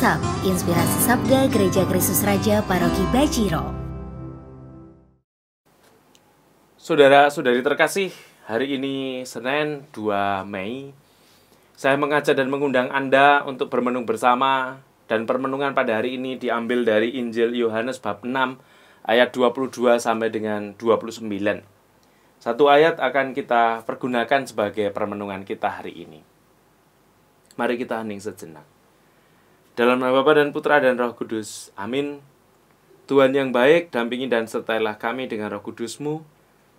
WhatsApp Inspirasi Sabda Gereja Kristus Raja Paroki Bajiro. Saudara-saudari terkasih, hari ini Senin 2 Mei, saya mengajak dan mengundang Anda untuk bermenung bersama, dan permenungan pada hari ini diambil dari Injil Yohanes bab 6 ayat 22 sampai dengan 29. Satu ayat akan kita pergunakan sebagai permenungan kita hari ini. Mari kita hening sejenak. Dalam nama Bapa dan Putra dan Roh Kudus. Amin. Tuhan yang baik, dampingi dan sertailah kami dengan Roh Kudus-Mu,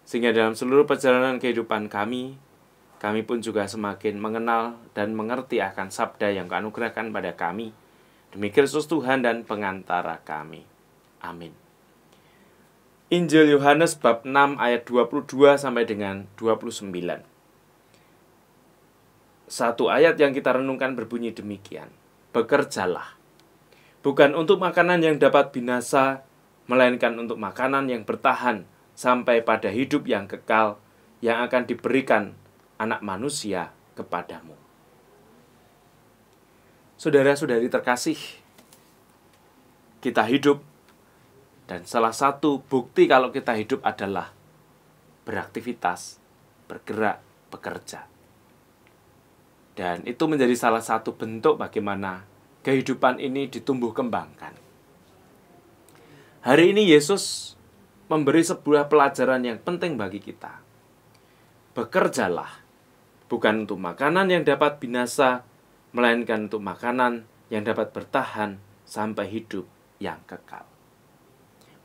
sehingga dalam seluruh perjalanan kehidupan kami pun juga semakin mengenal dan mengerti akan sabda yang Kau anugerahkan pada kami. Demi Kristus Tuhan dan pengantara kami. Amin. Injil Yohanes bab 6 ayat 22 sampai dengan 29. Satu ayat yang kita renungkan berbunyi demikian. Bekerjalah, bukan untuk makanan yang dapat binasa, melainkan untuk makanan yang bertahan sampai pada hidup yang kekal, yang akan diberikan Anak Manusia kepadamu. Saudara-saudari terkasih, kita hidup, dan salah satu bukti kalau kita hidup adalah beraktivitas, bergerak, bekerja. Dan itu menjadi salah satu bentuk bagaimana kehidupan ini ditumbuh kembangkan. Hari ini Yesus memberi sebuah pelajaran yang penting bagi kita. Bekerjalah, bukan untuk makanan yang dapat binasa, melainkan untuk makanan yang dapat bertahan sampai hidup yang kekal.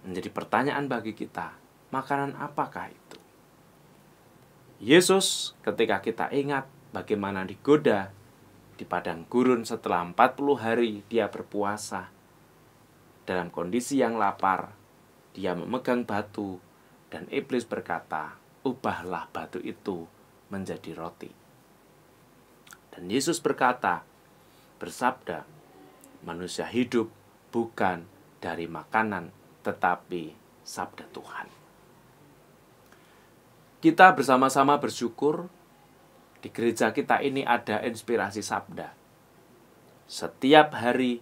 Menjadi pertanyaan bagi kita, makanan apakah itu? Yesus ketika kita ingat bagaimana digoda di padang gurun setelah 40 hari dia berpuasa. Dalam kondisi yang lapar, dia memegang batu dan iblis berkata, ubahlah batu itu menjadi roti. Dan Yesus bersabda, manusia hidup bukan dari makanan, tetapi sabda Tuhan. Kita bersama-sama bersyukur di gereja kita ini ada inspirasi sabda. Setiap hari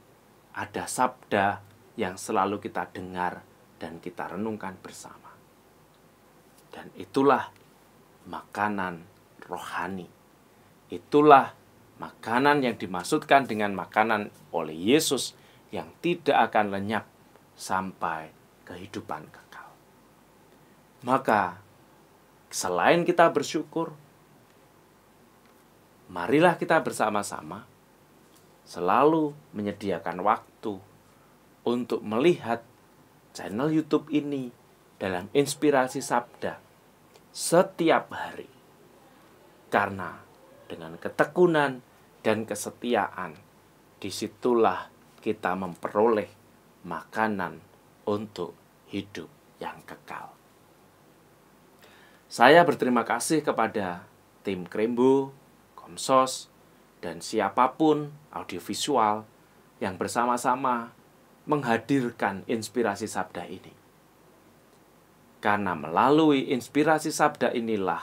ada sabda yang selalu kita dengar dan kita renungkan bersama. Dan itulah makanan rohani. Itulah makanan yang dimaksudkan dengan makanan oleh Yesus yang tidak akan lenyap sampai kehidupan kekal. Maka selain kita bersyukur, marilah kita bersama-sama selalu menyediakan waktu untuk melihat channel YouTube ini dalam inspirasi sabda setiap hari. Karena dengan ketekunan dan kesetiaan, disitulah kita memperoleh makanan untuk hidup yang kekal. Saya berterima kasih kepada tim Krembo, Komsos, dan siapapun audiovisual yang bersama-sama menghadirkan inspirasi sabda ini. Karena melalui inspirasi sabda inilah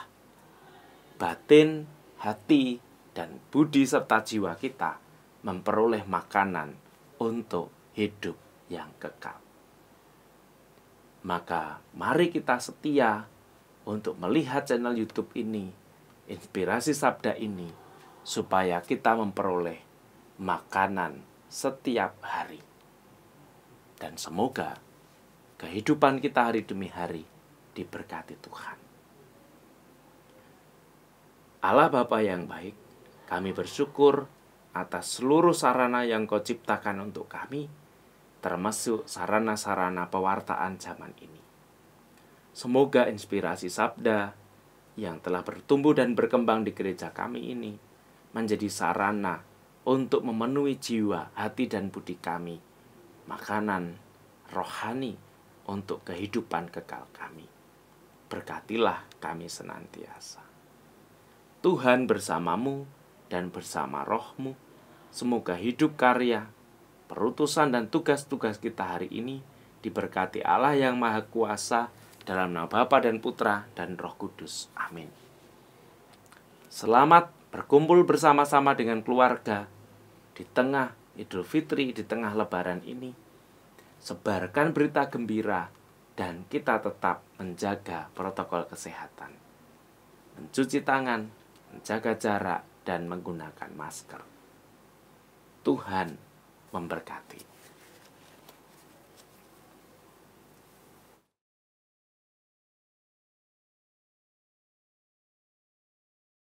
batin, hati, dan budi serta jiwa kita memperoleh makanan untuk hidup yang kekal. Maka mari kita setia untuk melihat channel YouTube ini, inspirasi sabda ini, supaya kita memperoleh makanan setiap hari. Dan semoga kehidupan kita hari demi hari diberkati Tuhan. Allah Bapa yang baik, kami bersyukur atas seluruh sarana yang Kau ciptakan untuk kami, termasuk sarana-sarana pewartaan zaman ini. Semoga inspirasi sabda yang telah bertumbuh dan berkembang di gereja kami ini menjadi sarana untuk memenuhi jiwa, hati, dan budi kami, makanan rohani untuk kehidupan kekal kami. Berkatilah kami senantiasa. Tuhan bersamamu dan bersama rohmu. Semoga hidup karya, perutusan dan tugas-tugas kita hari ini diberkati Allah yang Maha Kuasa dalam nama Bapa dan Putra dan Roh Kudus. Amin. Selamat berkumpul bersama-sama dengan keluarga di tengah Idul Fitri, di tengah Lebaran ini, sebarkan berita gembira dan kita tetap menjaga protokol kesehatan. Mencuci tangan, menjaga jarak, dan menggunakan masker. Tuhan memberkati.